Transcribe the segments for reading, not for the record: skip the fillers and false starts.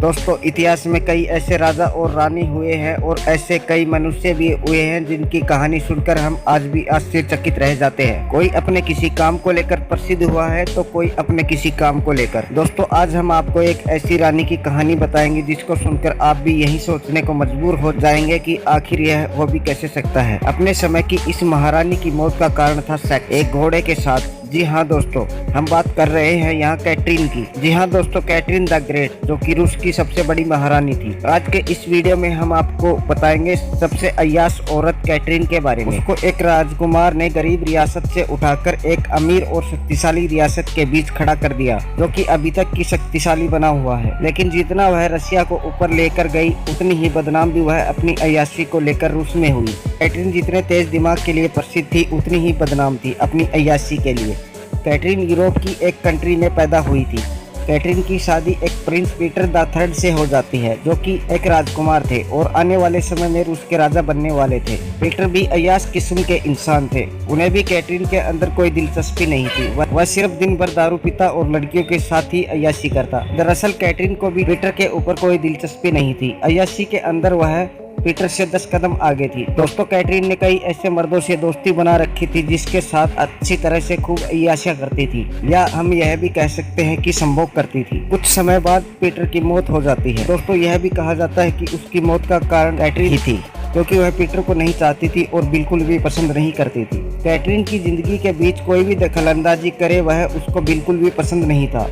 दोस्तों इतिहास में कई ऐसे राजा और रानी हुए हैं और ऐसे कई मनुष्य भी हुए हैं जिनकी कहानी सुनकर हम आज भी आश्चर्यचकित रह जाते हैं। कोई अपने किसी काम को लेकर प्रसिद्ध हुआ है तो कोई अपने किसी काम को लेकर। दोस्तों आज हम आपको एक ऐसी रानी की कहानी बताएंगे जिसको सुनकर आप भी यही सोचने को मजबूर हो जाएंगे कि आखिर यह हो भी कैसे सकता है। अपने समय की इस महारानी की मौत का कारण था सेक्स एक घोड़े के साथ। जी हाँ दोस्तों, हम बात कर रहे हैं यहाँ कैटरीन की। जी हाँ दोस्तों, कैटरीन द ग्रेट जो कि रूस की सबसे बड़ी महारानी थी। आज के इस वीडियो में हम आपको बताएंगे सबसे अय्याश औरत कैटरीन के बारे में। उसको एक राजकुमार ने गरीब रियासत से उठाकर एक अमीर और शक्तिशाली रियासत के बीच खड़ा कर दिया, जो कि अभी तक की शक्तिशाली बना हुआ है। लेकिन जितना वह रसिया को ऊपर लेकर गई उतनी ही बदनाम भी वह अपनी अय्याशी को लेकर रूस में हुई। कैटरीन जितने तेज दिमाग के लिए प्रसिद्ध थी उतनी ही बदनाम थी अपनी अय्याशी के लिए। कैटरीन यूरोप की एक कंट्री में पैदा हुई थी। कैटरीन की शादी एक प्रिंस पीटर द थर्ड से हो जाती है, जो कि एक राजकुमार थे और आने वाले समय में रूस के राजा बनने वाले थे। पीटर भी अय्याश किस्म के इंसान थे। उन्हें भी कैटरीन के अंदर कोई दिलचस्पी नहीं थी। वह सिर्फ दिन भर दारू पीता और लड़कियों के साथ ही अय्याशी करता। दरअसल कैटरीन को भी पीटर के ऊपर कोई दिलचस्पी नहीं थी। अय्याशी के अंदर वह पीटर से 10 कदम आगे थी। दोस्तों कैटरीन ने कई ऐसे मर्दों से दोस्ती बना रखी थी जिसके साथ अच्छी तरह से खूब अय्याशियां करती थी, या हम यह भी कह सकते हैं कि संभोग करती थी। कुछ समय बाद पीटर की मौत हो जाती है। दोस्तों यह भी कहा जाता है कि उसकी मौत का कारण कैटरीन ही थी, क्योंकि वह पीटर को नहीं चाहती थी और बिल्कुल भी पसंद नहीं करती थी। कैटरीन की जिंदगी के बीच कोई भी दखलंदाजी करे वह उसको बिल्कुल भी पसंद नहीं था।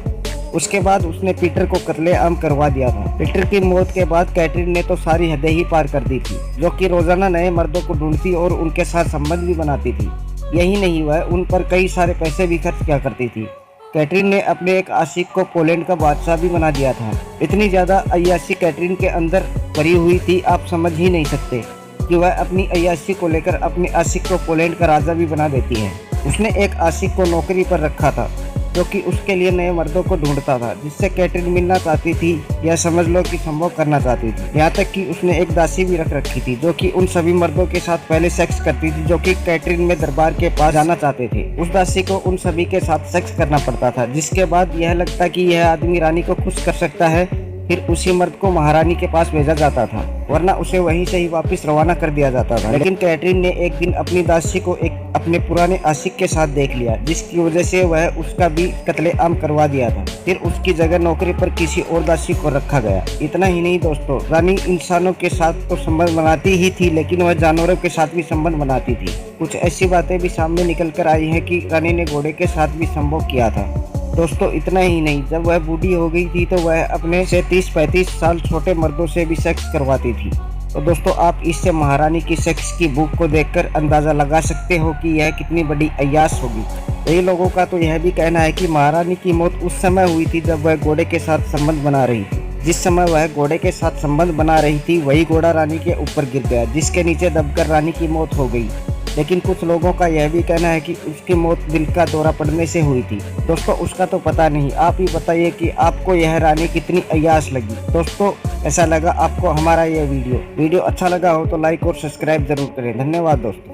उसके बाद उसने पीटर को कत्लेआम करवा दिया था। पीटर की मौत के बाद कैटरीन ने तो सारी हदें ही पार कर दी थी, जो कि रोजाना नए मर्दों को ढूंढती और उनके साथ संबंध भी बनाती थी। यही नहीं, वह उन पर कई सारे पैसे भी खर्च किया करती थी। कैटरीन ने अपने एक आशिक को पोलैंड का बादशाह भी बना दिया था। इतनी ज्यादा अय्याशी कैटरीन के अंदर भरी हुई थी, आप समझ ही नहीं सकते कि वह अपनी अय्याशी को लेकर अपने आशिक को पोलैंड का राजा भी बना देती है। उसने एक आशिक को नौकरी पर रखा था जो कि उसके लिए नए मर्दों को ढूंढता था, जिससे कैटरीन मिलना चाहती थी या समझ लो कि संभोग करना चाहती थी। यहाँ तक कि उसने एक दासी भी रख रखी थी जो कि उन सभी मर्दों के साथ पहले सेक्स करती थी जो कि कैटरीन में दरबार के पास जाना चाहते थे। उस दासी को उन सभी के साथ सेक्स करना पड़ता था, जिसके बाद यह लगता कि यह आदमी रानी को खुश कर सकता है, फिर उसी मर्द को महारानी के पास भेजा जाता था, वरना उसे वहीं से ही वापस रवाना कर दिया जाता था। लेकिन कैटरीन ने एक दिन अपनी दासी को एक अपने पुराने आशिक के साथ देख लिया, जिसकी वजह से वह उसका भी कत्लेआम करवा दिया था। फिर उसकी जगह नौकरी पर किसी और दासी को रखा गया। इतना ही नहीं दोस्तों, रानी इंसानों के साथ तो संबंध बनाती ही थी, लेकिन वह जानवरों के साथ भी संबंध बनाती थी। कुछ ऐसी बातें भी सामने निकल कर आई है कि रानी ने घोड़े के साथ भी संभोग किया था। दोस्तों इतना ही नहीं, जब वह बूढ़ी हो गई थी तो वह अपने से 30-35 साल छोटे मर्दों से भी सेक्स करवाती थी। तो दोस्तों आप इससे महारानी की सेक्स की भूख को देखकर अंदाजा लगा सकते हो कि यह कितनी बड़ी अय्याश होगी। कई लोगों का तो यह भी कहना है कि महारानी की मौत उस समय हुई थी जब वह घोड़े के साथ संबंध बना रही थी। जिस समय वह घोड़े के साथ संबंध बना रही थी वही घोड़ा रानी के ऊपर गिर गया, जिसके नीचे दबकर रानी की मौत हो गई। लेकिन कुछ लोगों का यह भी कहना है कि उसकी मौत दिल का दौरा पड़ने से हुई थी। दोस्तों उसका तो पता नहीं, आप ही बताइए कि आपको यह रानी कितनी अय्याश लगी। दोस्तों ऐसा लगा आपको हमारा यह वीडियो अच्छा लगा हो तो लाइक और सब्सक्राइब जरूर करें। धन्यवाद दोस्तों।